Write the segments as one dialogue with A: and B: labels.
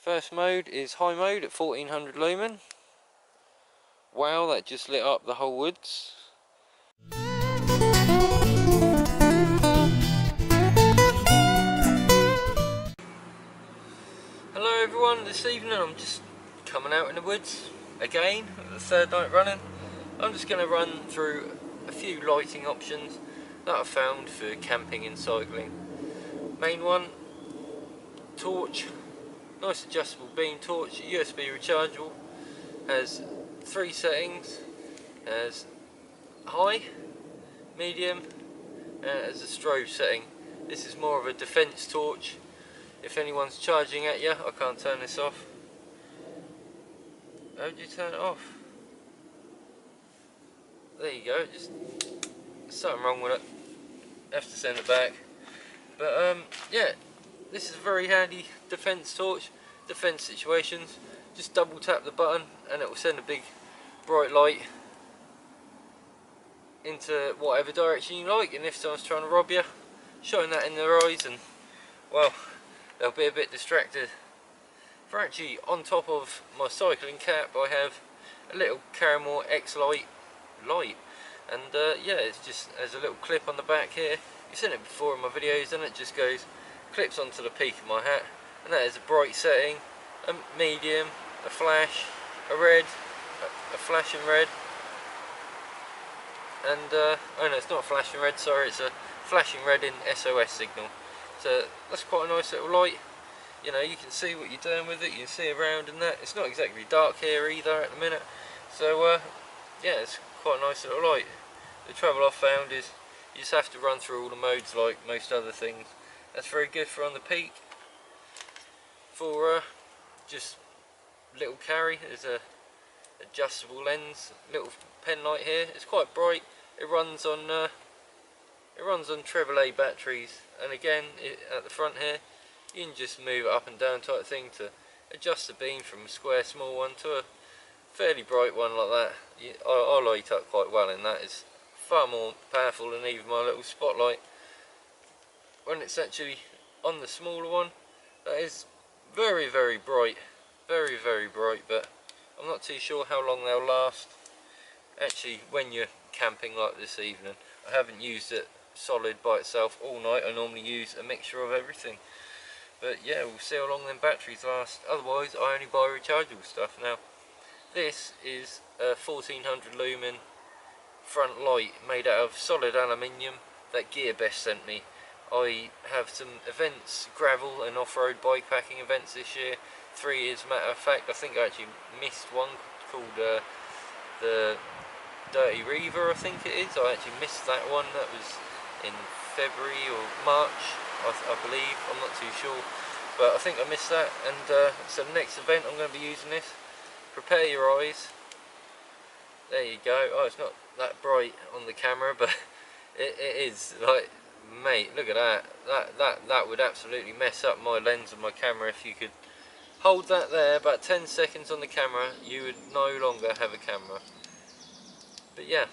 A: First mode is high mode at 1400 lumen. Wow, that just lit up the whole woods. Hello everyone, this evening I'm just coming out in the woods again, the third night running. I'm just going to run through a few lighting options that I've found for camping and cycling. Main one, torch. Nice adjustable beam torch, USB rechargeable. Has three settings. Has high, medium, and as a strobe setting. This is more of a defense torch. If anyone's charging at you, I can't turn this off. How do you turn it off? There you go, just something wrong with it. Have to send it back. But yeah, this is a very handy defense torch, defense situations. Just double tap the button and it will send a big bright light into whatever direction you like, and if someone's trying to rob you, shine that in their eyes and, well, they'll be a bit distracted. For actually on top of my cycling cap I have a little Karrimore x-lite light, and yeah, it's just has a little clip on the back here. You've seen it before in my videos, and it just clips onto the peak of my hat, and that is a bright setting, a medium, a flash, a red, a flashing red, and oh no, it's not a flashing red, sorry, it's a flashing red in SOS signal. So that's quite a nice little light. You know, you can see what you're doing with it, you can see around and that. It's not exactly dark here either at the minute, so yeah, it's quite a nice little light. The trouble I've found is you just have to run through all the modes like most other things. That's very good for on the peak. For just little carry, there's a adjustable lens, little pen light here. It's quite bright. It runs on AAA batteries, and again at the front here you can just move it up and down type thing to adjust the beam from a square small one to a fairly bright one like that. I light up quite well in that. It's far more powerful than even my little spotlight. When it's actually on the smaller one, that is very bright, very bright, but I'm not too sure how long they'll last. Actually, when you're camping like this evening, I haven't used it solid by itself all night. I normally use a mixture of everything. But yeah, we'll see how long them batteries last. Otherwise, I only buy rechargeable stuff. Now, this is a 1400 lumen front light made out of solid aluminium that Gearbest sent me. I have some events, gravel and off-road bikepacking events this year. 3 years, matter of fact. I think I actually missed one called the Dirty Reaver, I think it is. I actually missed that one. That was in February or March, I believe. I'm not too sure, but I think I missed that. And so the next event I'm going to be using this. Prepare your eyes. There you go. Oh, it's not that bright on the camera, but it is. Like, mate, look at that. That would absolutely mess up my lens of my camera. If you could hold that there about 10 seconds on the camera, you would no longer have a camera. But yeah,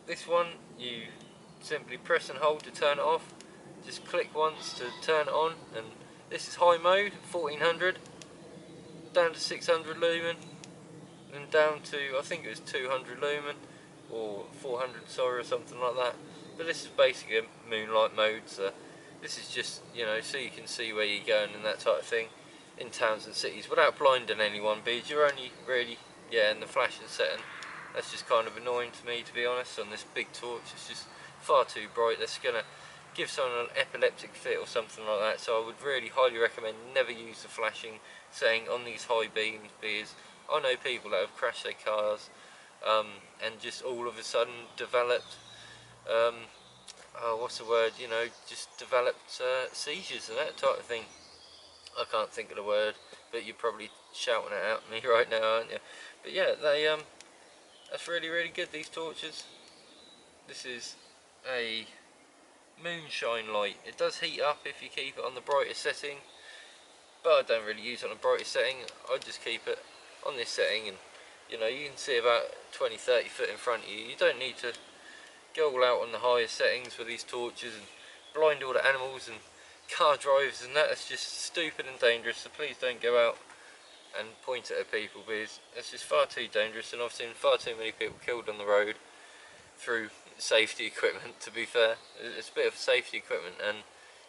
A: this one you simply press and hold to turn it off. Just click once to turn it on, and this is high mode, 1400, down to 600 lumen, and down to, I think it was 200 lumen, or 400, sorry, or something like that. But this is basically a moonlight mode, so this is just, you know, so you can see where you're going and that type of thing in towns and cities without blinding anyone, because you're only really, yeah, in the flashing setting. That's just kind of annoying to me, to be honest, on this big torch. It's just far too bright. That's going to give someone an epileptic fit or something like that. So I would really highly recommend never use the flashing setting on these high beams, because I know people that have crashed their cars and just all of a sudden developed, oh, what's the word, you know, just developed seizures and that type of thing. I can't think of the word, but you're probably shouting it out at me right now, aren't you? But yeah, they that's really good, these torches. This is a moonshine light. It does heat up if you keep it on the brightest setting, but I don't really use it on the brightest setting. I just keep it on this setting, and you know, you can see about 20-30 foot in front of you. You don't need to go all out on the highest settings with these torches and blind all the animals and car drivers and that's just stupid and dangerous, so please don't go out and point it at people, because it's just far too dangerous, and I've seen far too many people killed on the road through safety equipment. To be fair, it's a bit of safety equipment, and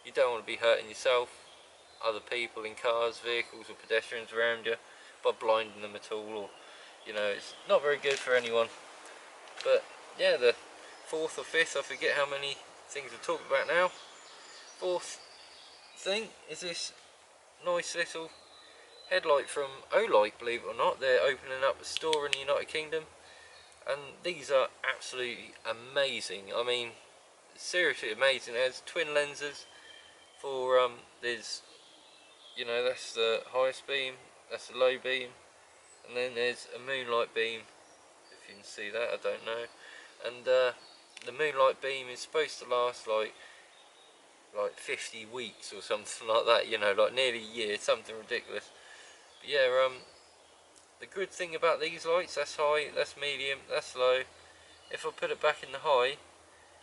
A: you don't want to be hurting yourself, other people in cars, vehicles or pedestrians around you by blinding them at all, or you know, it's not very good for anyone. But yeah, the fourth or fifth, I forget how many things I've talked about now. Fourth thing is this nice little headlight from Olight, believe it or not. They're opening up a store in the United Kingdom, and these are absolutely amazing. I mean, seriously amazing. There's twin lenses for there's, you know, that's the highest beam, that's the low beam, and then there's a moonlight beam, if you can see that, I don't know. And the moonlight beam is supposed to last like 50 weeks or something like that, you know, like nearly a year, something ridiculous. But yeah, the good thing about these lights, that's high, that's medium, that's low. If I put it back in the high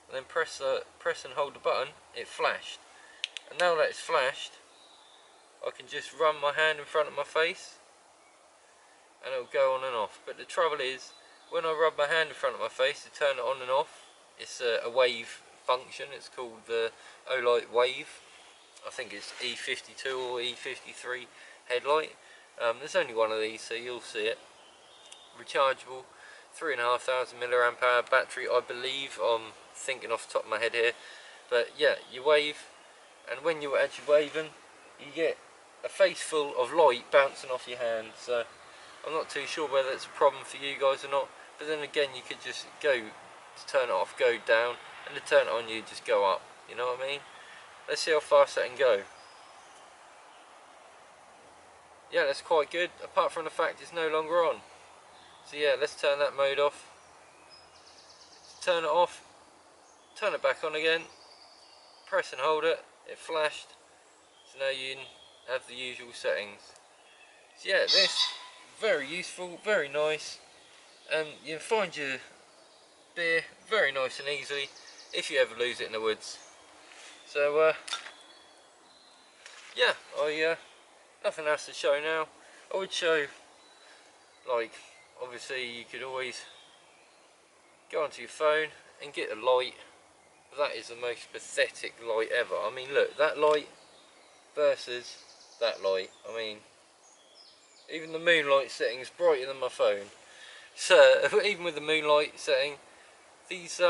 A: and then press and hold the button, it flashed. And now that it's flashed, I can just run my hand in front of my face and it'll go on and off. But the trouble is, when I rub my hand in front of my face to turn it on and off, it's a wave function. It's called the Olight wave. I think it's E52 or E53 headlight. There's only one of these, so you'll see it. Rechargeable, 3,500 milliamp hour battery, I believe. I'm thinking off the top of my head here, but yeah, you wave, and when you're actually waving, you get a face full of light bouncing off your hand. So I'm not too sure whether it's a problem for you guys or not, but then again, you could just go to turn it off, go down, and to turn it on, you just go up. You know what I mean? Let's see how fast that can go. Yeah, that's quite good, apart from the fact it's no longer on. So yeah, let's turn that mode off. Turn it off, turn it back on again, press and hold it, it flashed. So now you can have the usual settings. So yeah, this, very useful, very nice, and you find your beer very nice and easily if you ever lose it in the woods. So yeah, nothing else to show now. I would show, like, obviously you could always go onto your phone and get a light. That is the most pathetic light ever. I mean, look, that light versus that light. I mean, even the moonlight setting is brighter than my phone. So even with the moonlight setting, these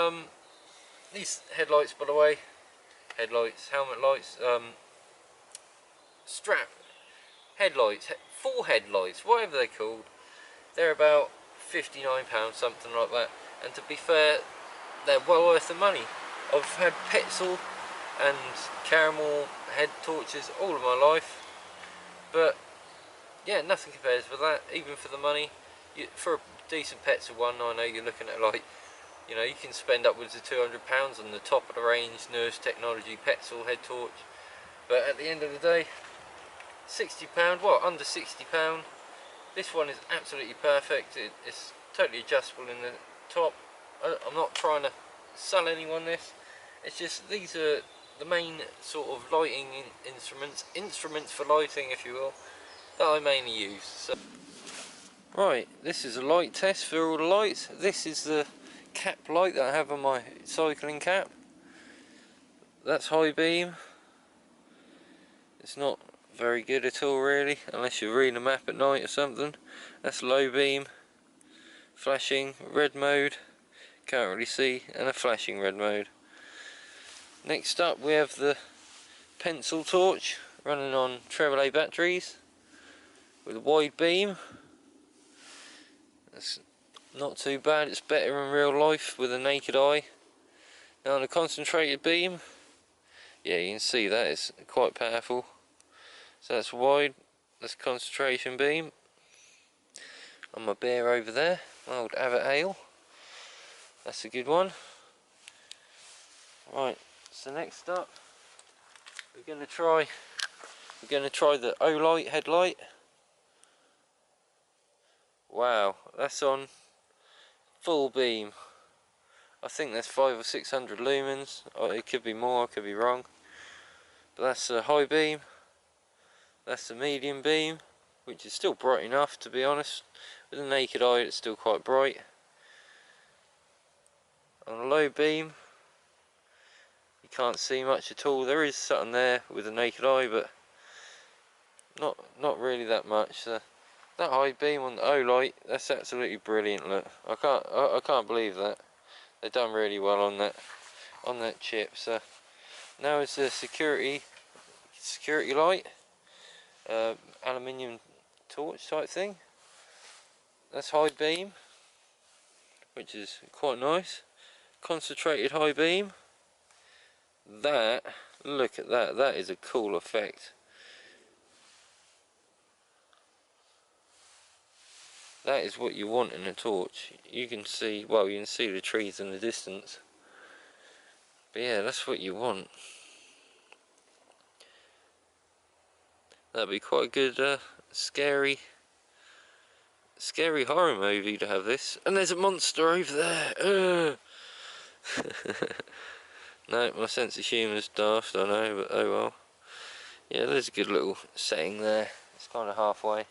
A: headlights, by the way, headlights, helmet lights, strap headlights, full headlights, whatever they're called, they're about £59, something like that. And to be fair, they're well worth the money. I've had petrol and karrimore head torches all of my life, but yeah, nothing compares with that. Even for the money, for a decent petrol one, I know you're looking at, like, you know, you can spend upwards of £200 on the top of the range newest technology petrol head torch. But at the end of the day, £60, what, under £60. This one is absolutely perfect. It's totally adjustable in the top. I'm not trying to sell anyone this. It's just, these are the main sort of lighting instruments for lighting, if you will, that I mainly use. So, right, this is a light test for all the lights. This is the cap light that I have on my cycling cap. That's high beam. It's not very good at all, really, unless you're reading a map at night or something. That's low beam, flashing red mode, can't really see, and a flashing red mode. Next up we have the pencil torch running on AAA batteries with a wide beam. That's not too bad, it's better in real life with a naked eye. Now on a concentrated beam, yeah, you can see that it's quite powerful. So that's wide, that's concentration beam. On my beer over there, my old Abbott Ale, that's a good one. Right, so next up we're going to try the Olight headlight. Wow, that's on full beam. I think that's 500 or 600 lumens, or it could be more, I could be wrong. But that's a high beam, that's the medium beam, which is still bright enough, to be honest. With the naked eye it's still quite bright. On a low beam you can't see much at all. There is something there with the naked eye, but not really that much. That high beam on the Olight, that's absolutely brilliant. Look, I can't believe that. They've done really well on that chip. So now it's a security light, aluminium torch type thing. That's high beam, which is quite nice. Concentrated high beam. Look at that. That is a cool effect. That is what you want in a torch. You can see, well, you can see the trees in the distance. But yeah, that's what you want. That'd be quite a good scary horror movie to have this. And there's a monster over there. No, my sense of humour's daft, I know, but oh well. Yeah, there's a good little setting there. It's kind of halfway.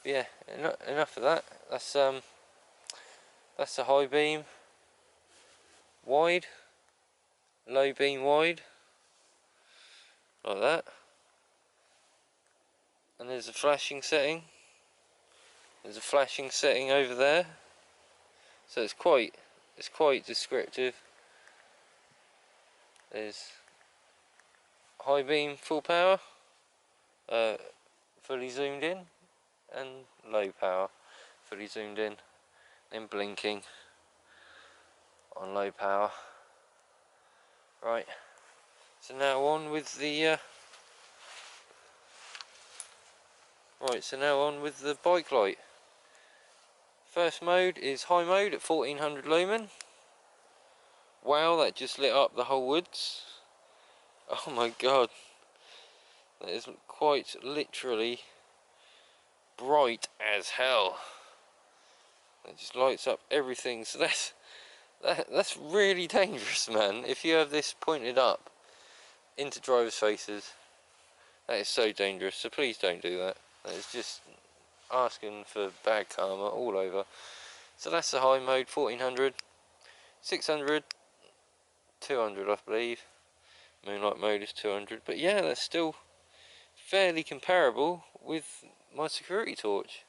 A: But yeah, enough of that. That's a high beam wide, low beam wide, like that. And there's a flashing setting. There's a flashing setting over there. So it's quite descriptive. There's high beam full power, fully zoomed in, and low power, fully zoomed in, then blinking on low power. Right, so now on with the bike light. First mode is high mode at 1400 lumen. Wow, that just lit up the whole woods. Oh my god, that is quite literally bright as hell. It just lights up everything. So that's really dangerous, man. If you have this pointed up into drivers' faces, that is so dangerous. So please don't do that. That is just asking for bad karma all over. So that's the high mode, 1400, 600, 200 I believe. Moonlight mode is 200, but yeah, that's still fairly comparable with my security torch.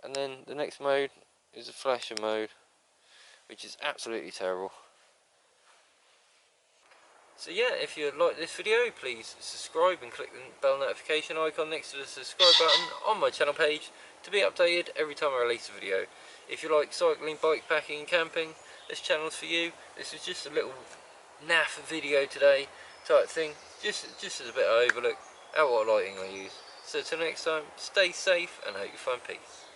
A: And then the next mode is a flasher mode, which is absolutely terrible. So yeah, if you like this video, please subscribe and click the bell notification icon next to the subscribe button on my channel page to be updated every time I release a video. If you like cycling, bike packing and camping, this channel's for you. This is just a little naff video today type thing, just as a bit of overlook at what lighting I use. So till next time, stay safe and I hope you find peace.